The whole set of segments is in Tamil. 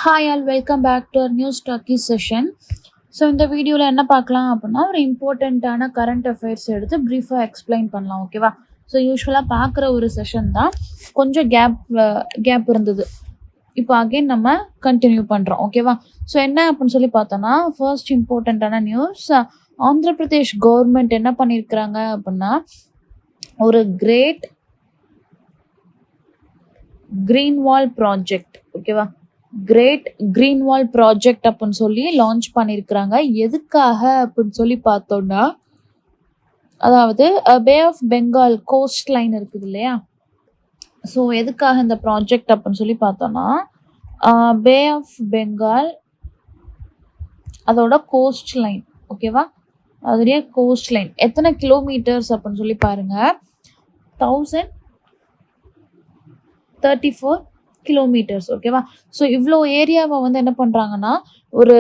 Hi all welcome back to news talkie session. So இந்த வீடியோவில் என்ன பார்க்கலாம் அப்படின்னா, ஒரு இம்பார்ட்டண்ட்டான கரண்ட் அஃபேர்ஸ் எடுத்து ப்ரீஃபாக எக்ஸ்பிளைன் பண்ணலாம். ஓகேவா? ஸோ யூஸ்வலாக பார்க்குற ஒரு செஷன் தான், கொஞ்சம் கேப் இருந்தது. இப்போ அகெயின் நம்ம கண்டினியூ பண்ணுறோம். ஓகேவா? ஸோ என்ன அப்படின்னு சொல்லி பார்த்தோன்னா, ஃபர்ஸ்ட் இம்பார்ட்டண்ட்டான நியூஸ், ஆந்திர பிரதேஷ் கவர்மெண்ட் என்ன பண்ணியிருக்கிறாங்க அப்படின்னா, ஒரு கிரேட் கிரீன் வால் ப்ராஜெக்ட், ஓகேவா, கிரேட் கிரீன் வால் ப்ராஜெக்ட் அப்படின்னு சொல்லி லான்ச் பண்ணியிருக்கிறாங்க. எதுக்காக அப்படின்னு சொல்லி பார்த்தோம்னா, அதாவது bay of Bengal cost line இருக்குது இல்லையா, ஸோ எதுக்காக இந்த ப்ராஜெக்ட் அப்படின்னு சொல்லி பார்த்தோம்னா, பே ஆஃப் பெங்கால் அதோட கோஸ்ட் லைன், ஓகேவா, அதோடைய கோஸ்ட் லைன் எத்தனை கிலோமீட்டர்ஸ் அப்படின்னு சொல்லி பாருங்க, 1034 கிலோமீட்டர்ஸ். ஓகேவா? ஸோ இவ்வளோ ஏரியாவை வந்து என்ன பண்ணுறாங்கன்னா, ஒரு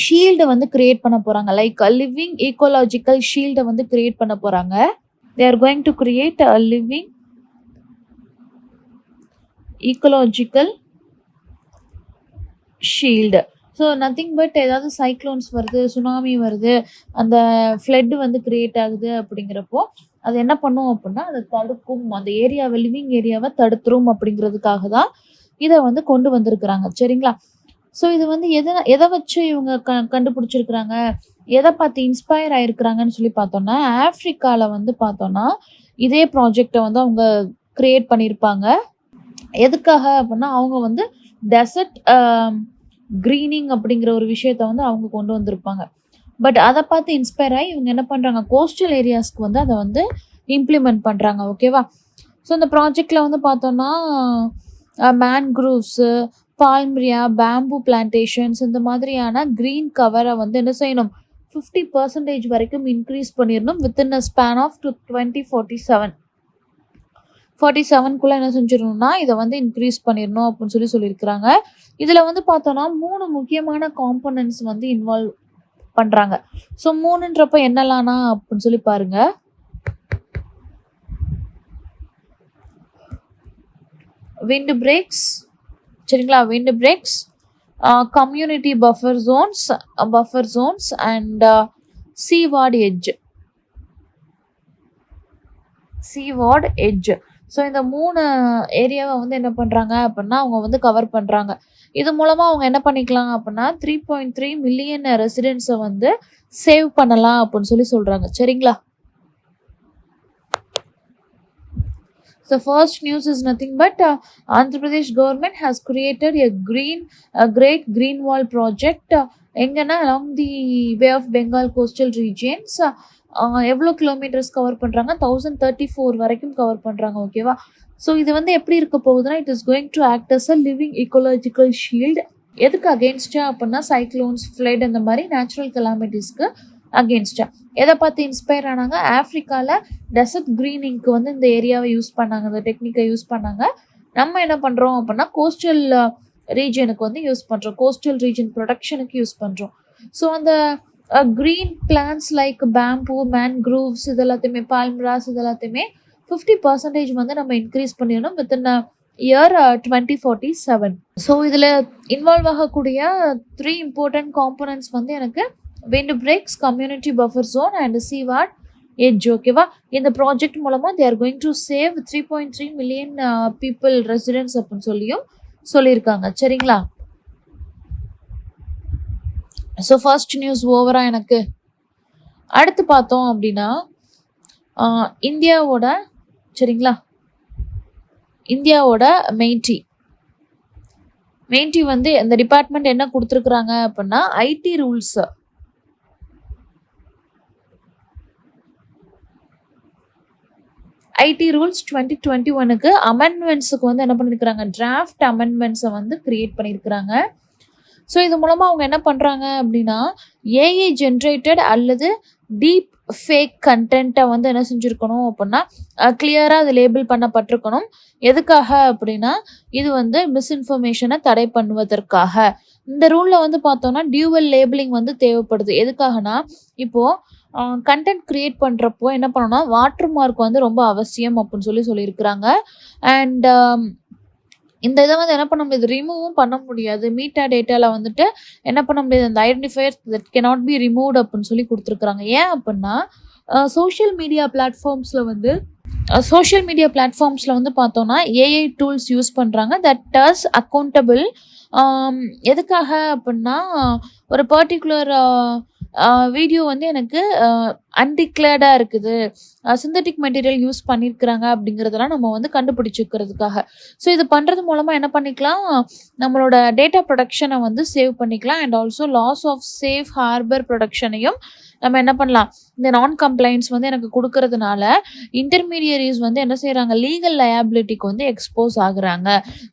ஷீல்டை வந்து கிரியேட் பண்ண போகிறாங்க. லைக் லிவிங் ஈக்கோலாஜிக்கல் ஷீல்டை வந்து கிரியேட் பண்ண போகிறாங்க. தே are going to create a living ecological shield. So nothing but ஏதாவது சைக்ளோன்ஸ் வருது, சுனாமி வருது, அந்த ஃப்ளட் வந்து கிரியேட் ஆகுது அப்படிங்கிறப்போ அது என்ன பண்ணும் அப்படின்னா, அதை தடுக்கும், அந்த ஏரியாவை லிவிங் ஏரியாவை தடுத்துரும் அப்படிங்கிறதுக்காக தான் இதை வந்து கொண்டு வந்திருக்கிறாங்க. சரிங்களா? ஸோ இது வந்து எதை வச்சு இவங்க கண்டுபிடிச்சிருக்கிறாங்க, எதை பார்த்து இன்ஸ்பயர் ஆயிருக்கிறாங்கன்னு சொல்லி பார்த்தோம்னா, ஆப்ரிக்காவில் வந்து பார்த்தோம்னா இதே ப்ராஜெக்டை வந்து அவங்க கிரியேட் பண்ணியிருப்பாங்க. எதுக்காக அப்படின்னா, அவங்க வந்து டெசர்ட் கிரீனிங் அப்படிங்கிற ஒரு விஷயத்த வந்து அவங்க கொண்டு வந்திருப்பாங்க. பட் அதை பார்த்து இன்ஸ்பயர் ஆகி இவங்க என்ன பண்ணுறாங்க, கோஸ்டல் ஏரியாஸ்க்கு வந்து அதை வந்து இம்ப்ளிமெண்ட் பண்ணுறாங்க. ஓகேவா? ஸோ இந்த ப்ராஜெக்டில் வந்து பார்த்தோன்னா, மேன்க்ரூவ்ஸு, பால்ம்ரியா, பேம்பு பிளான்டேஷன்ஸ், இந்த மாதிரியான க்ரீன் கவரை வந்து என்ன செய்யணும், 50% வரைக்கும் இன்க்ரீஸ் பண்ணிடணும் வித்தின் அ ஸ்பேன் ஆஃப் 2047 என்ன செஞ்சிடணும்னா இதை வந்து இன்க்ரீஸ் பண்ணிடணும் அப்படின்னு சொல்லியிருக்கிறாங்க. இதில் வந்து பார்த்தோன்னா 3 முக்கியமான காம்போனன்ட்ஸ் வந்து இன்வால்வ் பண்ணுறாங்க. ஸோ 3ன்றப்ப என்னலாம்னா அப்படின்னு சொல்லி பாருங்க, விண்ட் பிரேக்ஸ், சரிங்களா, wind breaks, community buffer zones and seaward edge. So இந்த 3 ஏரியாவை வந்து என்ன பண்ணுறாங்க அப்படின்னா அவங்க வந்து கவர் பண்ணுறாங்க. இது மூலமாக அவங்க என்ன பண்ணிக்கலாம் அப்படின்னா 3.3 மில்லியன் ரெசிடென்ட்ஸை வந்து சேவ் பண்ணலாம் அப்படின்னு சொல்கிறாங்க. சரிங்களா? So first news is nothing but Andhra Pradesh government has created a great green wall project எங்கன்னா along the Bay of Bengal coastal regions. எவ்வளோ கிலோமீட்டர்ஸ் கவர் பண்ணுறாங்க, 1034 வரைக்கும் கவர் பண்ணுறாங்க. ஓகேவா? ஸோ இது வந்து எப்படி இருக்க போகுதுன்னா, it is going to act as a living ecological shield. எதுக்கு அகேன்ஸ்டா அப்படின்னா, சைக்ளோன்ஸ், ஃப்ளட், அந்த மாதிரி நேச்சுரல் கெலாமிட்டிஸ்க்கு அகேன்ஸ்டா. எதை பார்த்து இன்ஸ்பயர் ஆனாங்க, ஆஃப்ரிக்காவில் டெசர்ட் க்ரீனிங்க்கு வந்து இந்த ஏரியாவை யூஸ் பண்ணாங்க, இந்த டெக்னிக்கை யூஸ் பண்ணாங்க. நம்ம என்ன பண்ணுறோம் அப்படின்னா, கோஸ்டல் ரீஜனுக்கு வந்து யூஸ் பண்ணுறோம், கோஸ்டல் ரீஜன் ப்ரொடக்ஷனுக்கு யூஸ் பண்ணுறோம். ஸோ அந்த க்ரீன் பிளான்ஸ் லைக் பேம்பூ, மேன்க்ரூவ்ஸ், இது எல்லாத்தையுமே, பால்ம்ராஸ், இது எல்லாத்தையுமே 50% வந்து நம்ம இன்க்ரீஸ் பண்ணிடணும் வித்தின் இயர் 2047. ஸோ இதில் இன்வால்வ் ஆகக்கூடிய 3 இம்பார்ட்டன்ட் காம்போனன்ட்ஸ் வந்து எனக்கு wind breaks, community buffer zone and seaward edge. ஓகேவா? இந்த ப்ராஜெக்ட் மூலமாக they are going to save 3.3 million people residents அப்படின்னு சொல்லியிருக்காங்க. சரிங்களா? ஸோ ஃபர்ஸ்ட் நியூஸ் ஓவரா எனக்கு. அடுத்து பார்த்தோம் அப்படின்னா, இந்தியாவோட, சரிங்களா, இந்தியாவோட மெயின்டி வந்து இந்த டிபார்ட்மெண்ட் என்ன கொடுத்துருக்குறாங்க அப்படின்னா, ஐடி ரூல்ஸ் 2021க்கு அமெண்ட்மெண்ட்ஸுக்கு வந்து என்ன பண்ணியிருக்கிறாங்க, டிராஃப்ட் அமெண்ட்மெண்ட்ஸை வந்து கிரியேட் பண்ணியிருக்கிறாங்க. ஸோ இது மூலமாக அவங்க என்ன பண்ணுறாங்க அப்படின்னா, ஏஐ ஜென்ரேட்டட் அல்லது டீப் ஃபேக் கண்டென்ட்டை வந்து என்ன செஞ்சுருக்கணும் அப்படின்னா கிளியராக அது லேபிள் பண்ணப்பட்டிருக்கணும். எதுக்காக அப்படின்னா, இது வந்து மிஸ்இன்ஃபர்மேஷனை தடை பண்ணுவதற்காக. இந்த ரூலில் வந்து பார்த்தோன்னா டியூவல் லேபிளிங் வந்து தேவைப்படுது. எதுக்காகனா, இப்போது கண்டென்ட் க்ரியேட் பண்ணுறப்போ என்ன பண்ணணும்னா, வாட்டர் மார்க் வந்து ரொம்ப அவசியம் அப்படின்னு சொல்லியிருக்கிறாங்க. அண்ட் இந்த இத வந்து என்ன பண்ண முடியாது, ரிமூவும் பண்ண முடியாது. மீட்டா டேட்டால வந்துட்டு என்ன பண்ண முடியாது, அந்த identifier that cannot be removed அப்படின்னு சொல்லி குடுத்துருக்காங்க. ஏன் அப்படின்னா, சோஷியல் மீடியா பிளாட்ஃபார்ம்ஸ்ல வந்து பார்த்தோம்னா, ஏஐ டூல்ஸ் யூஸ் பண்றாங்க. That is accountable. எதுக்காக அப்படின்னா, ஒரு பர்ட்டிகுலர் வீடியோ வந்து எனக்கு அன்டிக்ளேர்டா இருக்குது. சிந்தெடிக் மெட்டீரியல் யூஸ் பண்ணியிருக்கிறாங்க அப்படிங்கிறதெல்லாம் நம்ம வந்து கண்டுபிடிச்சுக்கிறதுக்காக. ஸோ இது பண்றது மூலமா என்ன பண்ணிக்கலாம், நம்மளோட டேட்டா ப்ரொடக்ஷனை வந்து சேவ் பண்ணிக்கலாம். And also loss of safe harbour ப்ரொடக்ஷனையும் நம்ம என்ன பண்ணலாம், இந்த நான் கம்ப்ளைண்ட்ஸ் வந்து எனக்கு குடுக்கறதுனால, இன்டர்மீடியரீஸ் வந்து என்ன செய்றாங்க, லீகல் லயபிலிட்டிக்கு வந்து எக்ஸ்போஸ் ஆகுறாங்க.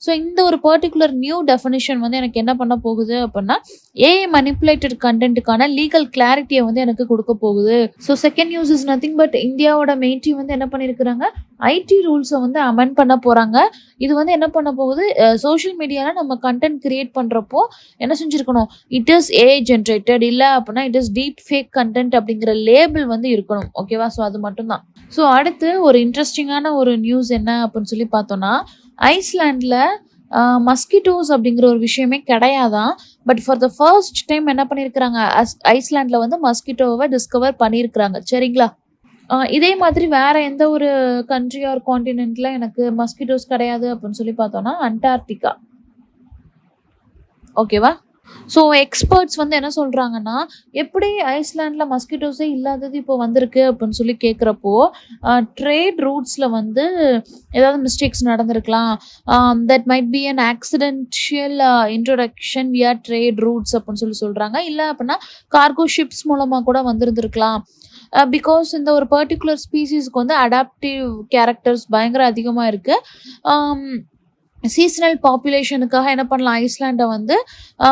ஸோ இந்த ஒரு பர்ட்டிகுலர் நியூ டெஃபினிஷன் வந்து எனக்கு என்ன பண்ண போகுது அப்படின்னா, ஏஐ மேனிபுலேட்டட் கன்டென்ட்டுக்கான லீகல் கிளாரிட்டியை வந்து எனக்கு குடுக்க போகுது. So second news is nothing but இந்தியாவோட மெயின் டீம் வந்து என்ன பண்ணியிருக்கிறாங்க, ஐடி ரூல்ஸை வந்து அமெண்ட் பண்ண போறாங்க. இது வந்து என்ன பண்ண போகுது, சோஷியல் மீடியால நம்ம கண்டென்ட் கிரியேட் பண்றப்போ என்ன செஞ்சிருக்கணும், இட் இஸ் ஏஐ ஜென்ரேட்டட், இல்ல அப்படின்னா it is deep fake content அப்படிங்கிற லேபிள் வந்து இருக்கணும். ஓகேவா? ஸோ அது மட்டும்தான். ஸோ அடுத்து ஒரு இன்ட்ரெஸ்டிங்கான ஒரு நியூஸ் என்ன அப்படின்னு சொல்லி பார்த்தோம்னா, ஐஸ்லாண்டில் மஸ்கிட்டோஸ் அப்படிங்கிற ஒரு விஷயமே கிடையாதான். But for the first time என்ன பண்ணியிருக்கிறாங்க, ஐஸ்லாண்டில் வந்து மஸ்கிட்டோவை டிஸ்கவர் பண்ணியிருக்கிறாங்க. சரிங்களா? இதே மாதிரி வேற எந்த ஒரு கண்ட்ரி ஆர் கான்டினென்ட்ல எனக்கு மஸ்கிட்டோஸ் கிடையாது அப்படின்னு சொல்லி பார்த்தோம்னா, அண்டார்டிகா. ஓகேவா? ஸோ எக்ஸ்பர்ட்ஸ் வந்து என்ன சொல்றாங்கன்னா, எப்படி ஐஸ்லாண்டில் மஸ்கிட்டோஸே இல்லாதது இப்போ வந்திருக்கு அப்படின்னு சொல்லி கேட்குறப்போ, ட்ரேட் ரூட்ஸில் வந்து ஏதாவது மிஸ்டேக்ஸ் நடந்திருக்கலாம். That might be an accidental introduction via trade routes அப்படின்னு சொல்லி சொல்கிறாங்க. இல்லை அப்படின்னா கார்கோ ஷிப்ஸ் மூலமாக கூட வந்திருந்திருக்கலாம். பிகாஸ் இந்த ஒரு பர்ட்டிகுலர் ஸ்பீசிஸ்க்கு வந்து அடாப்டிவ் கேரக்டர்ஸ் பயங்கர அதிகமாக இருக்குது. சீசனல் பாப்புலேஷனுக்காக என்ன பண்ணலாம், ஐஸ்லாண்டை வந்து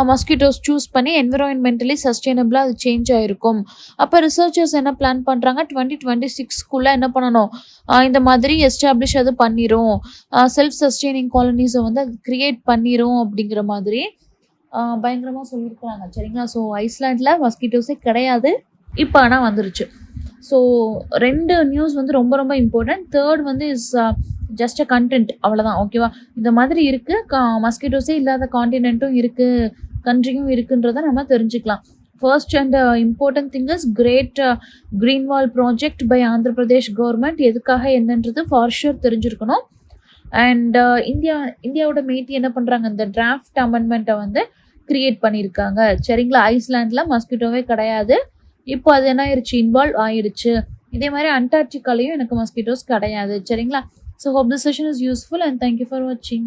மஸ்கிட்டோஸ் சூஸ் பண்ணி என்விரான்மெண்டலி சஸ்டைனபிளாக அது சேஞ்ச் ஆகிருக்கும். அப்போ ரிசர்ச்சர்ஸ் என்ன பிளான் பண்ணுறாங்க, 2026 என்ன பண்ணணும், இந்த மாதிரி எஸ்டாப்ளிஷ் அது பண்ணிடும், செல்ஃப் சஸ்டெய்னிங் காலனிஸை வந்து அது கிரியேட் பண்ணிடும் அப்படிங்கிற மாதிரி பயங்கரமாக சொல்லியிருக்கிறாங்க. சரிங்களா? ஸோ ஐஸ்லாண்டில் மஸ்கிட்டோஸே கிடையாது, இப்போ ஆனால் வந்துருச்சு. ஸோ 2 நியூஸ் வந்து ரொம்ப ரொம்ப இம்பார்ட்டன்ட். தேர்ட் வந்து இஸ் ஜஸ்ட் அ கண்டென்ட், அவ்வளோதான். ஓகேவா? இந்த மாதிரி இருக்குது, மஸ்கிட்டோஸே இல்லாத காண்டினென்ட்டும் இருக்குது, கண்ட்ரியும் இருக்குன்றதை நம்ம தெரிஞ்சுக்கலாம். First and important thing is great green wall project by Andhra Pradesh government. எதுக்காக என்னன்றது ஃபார் ஷூர் தெரிஞ்சிருக்கணும். அண்ட் இந்தியாவோட மெயிட்டி என்ன பண்ணுறாங்க, இந்த டிராஃப்ட் அமெண்ட்மெண்ட்டை வந்து கிரியேட் பண்ணியிருக்காங்க. சரிங்களா? ஐஸ்லாண்டில் மஸ்கிட்டோவே கிடையாது, இப்போ அது என்ன ஆயிடுச்சு, இன்வால்வ் ஆயிடுச்சு. இதே மாதிரி அண்டார்டிகாலையும் எனக்கு மஸ்கிட்டோஸ் கிடையாது. சரிங்களா? So hope this session is useful and thank you for watching.